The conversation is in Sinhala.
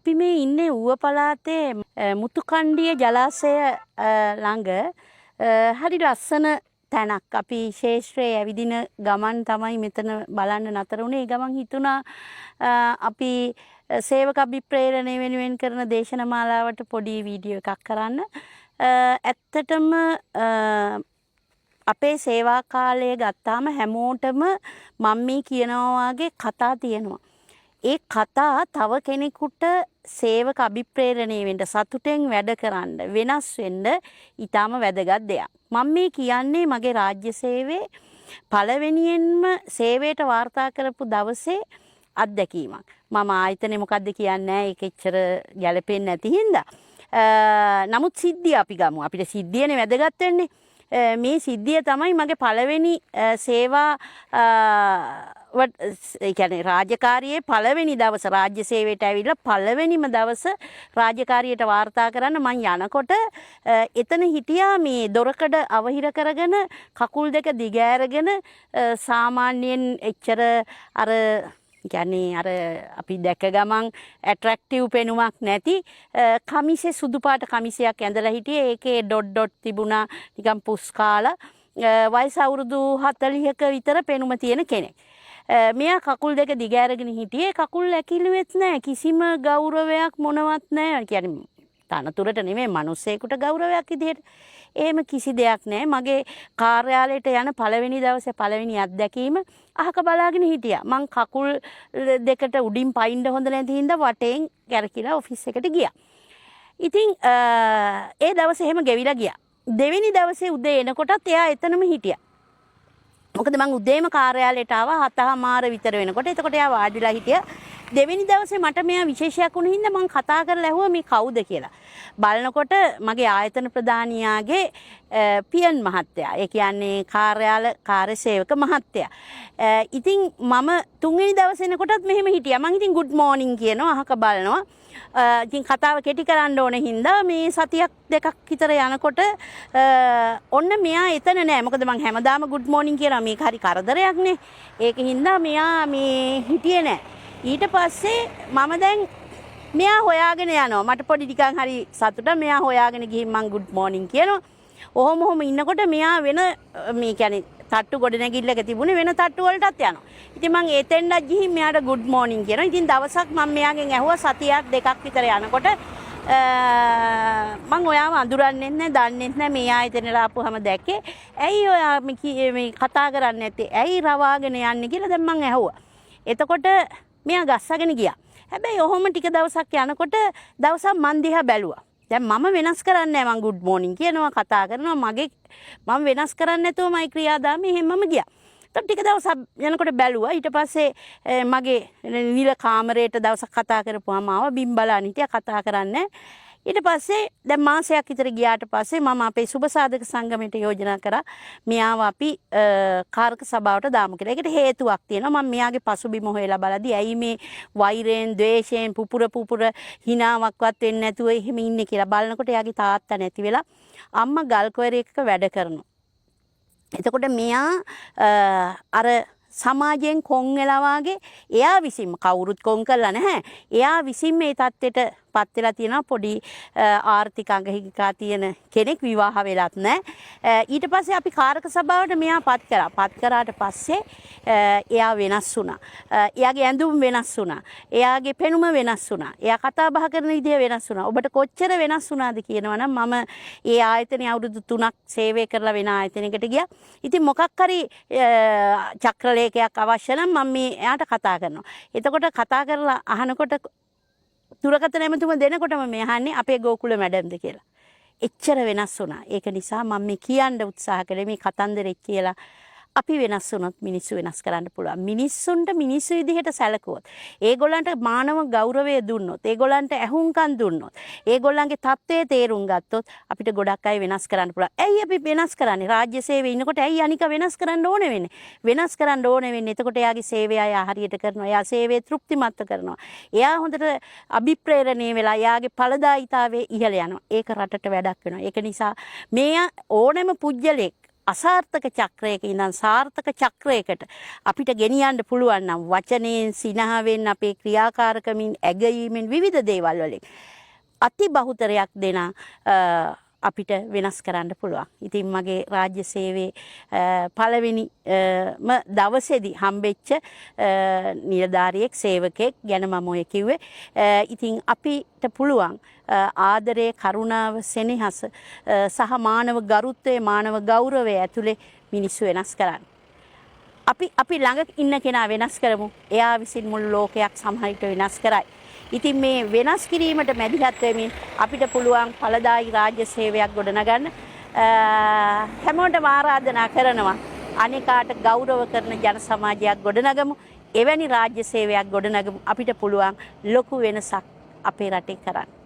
අපි මේ ඉන්නේ ඌව පළාතේ මුතුකණ්ඩිය ජලාශය ළඟ හරි ලස්සන තැනක්. අපි ශේෂ්ත්‍රයේ ඇවිදින ගමන් තමයි මෙතන බලන්න නතර වුණේ. ඒ ගමන් හිතුණා අපි සේවක අභිප්‍රේරණය වෙනුවෙන් කරන දේශන මාලාවට පොඩි වීඩියෝ එකක් කරන්න. ඇත්තටම අපේ සේවා කාලය ගත්තාම හැමෝටම මම මේ කියනවා වගේ කතා තියෙනවා. ඒ කතා තව කෙනෙකුට සේවක අභිප්‍රේරණය වෙන්න සතුටෙන් වැඩ කරන්න වෙනස් වෙන්න ඊටාම වැදගත් දෙයක්. මම මේ කියන්නේ මගේ රාජ්‍ය සේවයේ පළවෙනියෙන්ම සේවයට වාර්තා කරපු දවසේ අත්දැකීමක්. මම ආයතනේ මොකද්ද කියන්නේ ඒක එච්චර ගැළපෙන්නේ නැති හින්දා. නමුත් සිද්ධිය අපි ගමු. අපිට සිද්ධියනේ වැදගත් වෙන්නේ. මේ සිද්ධිය තමයි මගේ පළවෙනි සේවා ඒ කියන්නේ රාජකාරියේ පළවෙනි දවස රාජ්‍ය සේවයට ඇවිල්ලා පළවෙනිම දවස රාජකාරියට වාර්තා කරන්න මං යනකොට එතන හිටියා මේ දොරකඩ අවහිර කරගෙන කකුල් දෙක දිග ඇරගෙන සාමාන්‍යයෙන් එච්චර අර කියන්නේ අර අපි දැක ගමන් ඇට්‍රැක්ටිව් පෙනුමක් නැති කමිසේ සුදු පාට කමිසයක් ඇඳලා හිටියේ. ඒකේ ඩොට් ඩොට් තිබුණා නිකන් පුස් කාලා. වයස අවුරුදු 40ක විතර පෙනුම තියෙන කෙනෙක්. මෙයා කකුල් දෙක දිග ඇරගෙන හිටියේ. කකුල් ඇකිලුවෙත් නැහැ. කිසිම ගෞරවයක් මොනවත් නැහැ. කියන්නේ තනතුරට නෙමෙයි මිනිස්සෙකුට ගෞරවයක් විදිහට. එහෙම කිසි දෙයක් නැහැ. මගේ කාර්යාලයට යන පළවෙනි දවසේ පළවෙනි අත්දැකීම අහක බලාගෙන හිටියා. මං කකුල් දෙකට උඩින් පයින්න හොඳ නැති හින්දා වටෙන් කැරකිලා ඔෆිස් එකට ගියා. ඉතින් ඒ දවසේ එහෙම ගෙවිලා ගියා. දෙවෙනි දවසේ උදේ එනකොටත් එයා එතනම හිටියා. මොකද මං උදේම කාර්යාලයට ආවා 7:00 විතර වෙනකොට. එතකොට එයා වාඩිලා හිටියා. දෙවෙනි දවසේ මට මෙයා විශේෂයක් වුණ හින්දා මං කතා කරලා ඇහුවා මේ කවුද කියලා. බලනකොට මගේ ආයතන ප්‍රධානියාගේ පියන් මහත්තයා. ඒ කියන්නේ කාර්ය සේවක මහත්තයා. ඉතින් මම තුන්වෙනි දවසේ එනකොටත් මෙහෙම හිටියා. මං ඉතින් good morning කියනවා අහක බලනවා. ඉතින් කතාව කෙටි කරන්න ඕන හින්දා මේ සතියක් දෙකක් විතර යනකොට ඔන්න මෙයා එතන නෑ. මොකද මං හැමදාම good morning කියනවා. මේක හරි කරදරයක් නේ. ඒක හින්දා මෙයා මේ හිටියේ නෑ. ඊට පස්සේ මම දැන් මෙයා හොයාගෙන යනවා. මට පොඩි ටිකක් හරි සතුටක්. මෙයා හොයාගෙන ගිහින් මං good morning කියනවා. ඔහොම ඉන්නකොට මෙයා වෙන මේ කියන්නේ තට්ටු ගොඩනැගිල්ලක තිබුණේ වෙන තට්ටු වලටත් යනවා. ඉතින් මං එතෙන්ඩත් ගිහින් මෙයාට good morning කියනවා. ඉතින් දවසක් මම මෙයාගෙන් ඇහුවා සතියක් දෙකක් විතර යනකොට මං ඔයාව අඳුරන්නේ නැහැ, දන්නේ නැහැ. මේ ආයතනෙට ආපුවම දැක්කේ. ඇයි ඔයා මේ කතා කරන්නේ නැත්තේ? ඇයි රවාගෙන යන්නේ කියලා දැන් මං ඇහුවා. එතකොට මෙයා ගස්සගෙන ගියා. හැබැයි ඔහොම ටික දවසක් යනකොට දවසක් මන් දිහා බැලුවා. දැන් මම වෙනස් කරන්නේ නැහැ. මං good morning කියනවා, කතා කරනවා. මම වෙනස් කරන්නේ නැතුවමයි ක්‍රියාදාමය එහෙමම ගියා. ඒත් ටික දවසක් යනකොට බැලුවා. ඊට පස්සේ මගේ නිල කාමරේට දවසක් කතා කරපුවාම ආවා. බිම් බලන්න හිටියා, කතා කරන්නේ. ඊට පස්සේ දැන් මාසයක් විතර ගියාට පස්සේ මම අපේ සුබ සාධක සංගමයට යෝජනා කරා මෙයාව අපි කාරක සභාවට දාමු කියලා. ඒකට හේතුවක් තියෙනවා. මම මෙයාගේ පසුබිම හොයලා බලද්දි ඇයි මේ වෛරයෙන්, ද්වේෂයෙන් පුපුර හිනාවක්වත් වෙන්නේ නැතුව එහෙම ඉන්නේ කියලා බලනකොට එයාගේ තාත්තා නැති වෙලා අම්මා ගල්කොයරේක වැඩ කරනවා. එතකොට මෙයා අර සමාජයෙන් කොන් වෙලා වාගේ එයා විසින්ම කවුරුත් කොන් කරලා නැහැ. එයා විසින් මේ தත්ත්වයට පත් වෙලා තියෙනවා. පොඩි ආර්ථික අංගහිකා තියෙන කෙනෙක්, විවාහ වෙලත් නැහැ. ඊට පස්සේ අපි කාරක සභාවට මෙයා පත් කරා. පත් කරාට පස්සේ එයා වෙනස් වුණා. එයාගේ ඇඳුම් වෙනස් වුණා. එයාගේ පෙනුම වෙනස් වුණා. එයා කතා බහ කරන විදිය වෙනස් වුණා. ඔබට කොච්චර වෙනස් වුණාද කියනවනම් මම ඒ ආයතනයේ අවුරුදු 3ක් සේවය කරලා වෙන ආයතනයකට ගියා. ඉතින් මොකක් හරි චක්‍රලේඛයක් අවශ්‍ය නම් මම මේ එයාට කතා කරනවා. එතකොට කතා කරලා අහනකොට දුරකථන ඇමතුම දෙනකොටම මේ අහන්නේ අපේ ගෝකුල මැඩම්ද කියලා. එච්චර වෙනස් වුණා. ඒක නිසා මම මේ කියන්න උත්සාහ කළේ මේ කතන්දරෙත් කියලා අපි වෙනස් වුණොත් මිනිස්සු වෙනස් කරන්න පුළුවන්. මිනිස්සුන්ට මිනිස්සු විදිහට සැලකුවොත්, ඒගොල්ලන්ට මානව ගෞරවය දුන්නොත්, ඒගොල්ලන්ට ඇහුම්කන් දුන්නොත්, ඒගොල්ලන්ගේ තත්ත්වයේ තේරුම් ගත්තොත් අපිට ගොඩක් අය වෙනස් කරන්න පුළුවන්. ඇයි අපි වෙනස් කරන්නේ? රාජ්‍ය සේවයේ ඉන්නකොට ඇයි අනික වෙනස් කරන්න ඕනේ වෙන්නේ? වෙනස් කරන්න ඕනේ වෙන්නේ එතකොට එයාගේ සේවය අය හරියට කරනවා. එයා සේවයේ තෘප්තිමත්ව කරනවා. එයා හොඳට අභිප්‍රේරණය වෙලා එයාගේ ඵලදායීතාවයේ ඉහළ යනවා. ඒක රටට වැඩක් වෙනවා. ඒක නිසා මේ ඕනෑම පුජ්‍යලෙක් අසාර්ථක චක්‍රයක ඉඳන් සාර්ථක චක්‍රයකට අපිට ගෙනියන්න පුළුවන් නම් වචනයෙන් සිනහවෙන් අපේ ක්‍රියාකාරකමින් ඇගයීමෙන් විවිධ දේවල් වලින් අති බහුතරයක් දෙන අපිට වෙනස් කරන්න පුළුවන්. ඉතින් මගේ රාජ්‍ය සේවයේ පළවෙනිම දවසේදී හම්බෙච්ච නිලධාරියෙක් සේවකයෙක් ගැන මම ඔය කිව්වේ. ඉතින් අපිට පුළුවන් ආදරය, කරුණාව, සෙනෙහස සහ මානව ගරුත්වය, මානව ගෞරවය ඇතුලේ මිනිස්සු වෙනස් කරන්න. අපි ළඟ ඉන්න කෙනා වෙනස් කරමු. එයා විසින් මුළු ලෝකයක් සමහර විට වෙනස් කරයි. ඉතින් මේ වෙනස් කිරීමට මැදිහත් වෙමින් අපිට පුළුවන් ඵලදායී රාජ්‍ය සේවයක් ගොඩනගන්න. හැමෝටම ආරාධනා කරනවා අනිකාට ගෞරව කරන ජන සමාජයක් ගොඩනගමු. එවැනි රාජ්‍ය සේවයක් ගොඩනගමු. අපිට පුළුවන් ලොකු වෙනසක් අපේ රටේ කරන්න.